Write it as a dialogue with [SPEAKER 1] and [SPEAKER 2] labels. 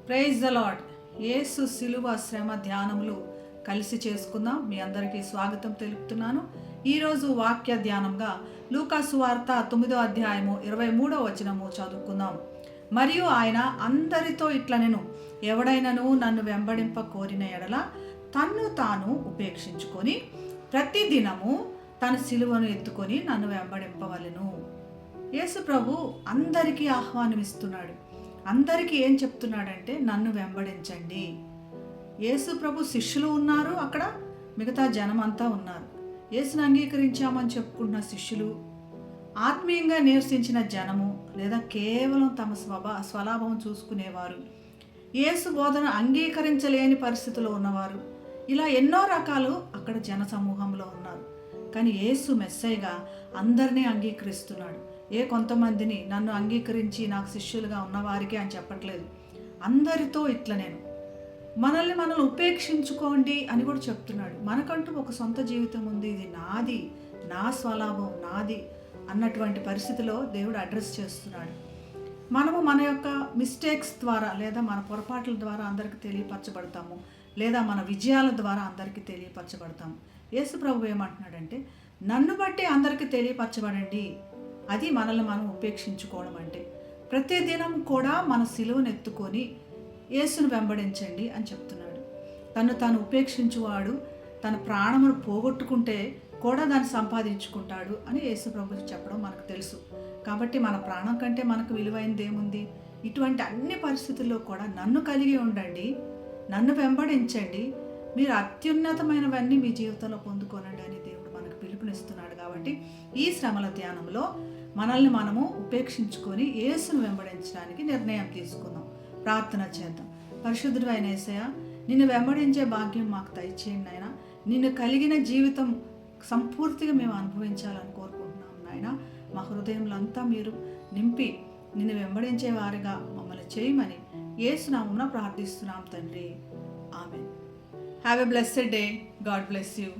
[SPEAKER 1] Praise the lord. యేసు శిలువ శ్రమ ధ్యానములు కలిసి చేసుకుందాం. మీ అందరికీ స్వాగతం తెలుపుతున్నాను. ఈరోజు వాక్య ధ్యానంగా లూకా సువార్త 9వ అధ్యాయము 23వ వచనము చదువుకుందాం. మరియు ఆయన అందరితో ఇట్లనెను, ఎవడైనను నన్ను వెంబడింప కోరిన ఎడల తన్ను తాను ఉపేక్షించుకొని ప్రతి దినము తన శిలువను ఎత్తుకొని నన్ను వెంబడింపవలెను. యేసు ప్రభు అందరికీ ఆహ్వానమిస్తున్నాడు. అందరికీ ఏం చెప్తున్నాడంటే, నన్ను వెంబడించండి. యేసు ప్రభు శిష్యులు ఉన్నారు, అక్కడ మిగతా జనం అంతా ఉన్నారు. యేసును అంగీకరించామని చెప్పుకుంటున్న శిష్యులు, ఆత్మీయంగా నివసించిన జనము, లేదా కేవలం తమ స్వలాభం చూసుకునేవారు, యేసు బోధన అంగీకరించలేని పరిస్థితిలో ఉన్నవారు, ఇలా ఎన్నో రకాలు అక్కడ జన సమూహంలో ఉన్నారు. కానీ యేసు మెస్సయ్యగా అందరినీ అంగీకరిస్తున్నాడు. కొంతమందిని నన్ను అంగీకరించి నాకు శిష్యులుగా ఉన్నవారికి అని చెప్పట్లేదు. అందరితో ఇట్లా నేను మనల్ని ఉపేక్షించుకోండి అని కూడా చెప్తున్నాడు. మనకంటూ ఒక సొంత జీవితం ఉంది, ఇది నాది, నా స్వలాభం నాది అన్నటువంటి పరిస్థితిలో దేవుడు అడ్రస్ చేస్తున్నాడు. మనము మన యొక్క మిస్టేక్స్ ద్వారా లేదా మన పొరపాట్ల ద్వారా అందరికీ తెలియపరచబడతాము, లేదా మన విజయాల ద్వారా అందరికీ తెలియపరచబడతాము. యేసు ప్రభు ఏమంటున్నాడంటే, నన్ను బట్టి అందరికీ తెలియపరచబడండి. అది మనల్ని మనం ఉపేక్షించుకోవడం అంటే. ప్రతి దినం కూడా మన సిలువను ఎత్తుకొని యేసును వెంబడించండి అని చెప్తున్నాడు. తాను ఉపేక్షించువాడు తన ప్రాణమును పోగొట్టుకుంటే కూడా దాన్ని సంపాదించుకుంటాడు అని యేసు ప్రభు చెప్పడం మనకు తెలుసు. కాబట్టి మన ప్రాణం కంటే మనకు విలువైనది ఏముంది? ఇటువంటి అన్ని పరిస్థితుల్లో కూడా నన్ను కలిగి ఉండండి, నన్ను వెంబడించండి, మీరు అత్యున్నతమైనవన్నీ మీ జీవితంలో పొందుకోనండి అని దేవుడు మనకు పిలుపునిస్తున్నాడు. కాబట్టి ఈ శ్రమల ధ్యానంలో మనల్ని మనము ఉపేక్షించుకొని యేసును వెంబడించడానికి నిర్ణయం తీసుకుందాం. ప్రార్థన చేద్దాం. పరిశుద్ధుడు అయిన యేసయ్య, నిన్ను వెంబడించే భాగ్యం మాకు దయచేయండి నాయన. నిన్ను కలిగిన జీవితం సంపూర్తిగా మేము అనుభవించాలని కోరుకుంటున్నాం నాయన. మా హృదయంలో అంతా మీరు నింపి నిన్ను వెంబడించే వారిగా మమ్మల్ని చేయమని యేసు నామమున ప్రార్థిస్తున్నాం తండ్రి. ఆమేన్. Have a blessed day. God bless you.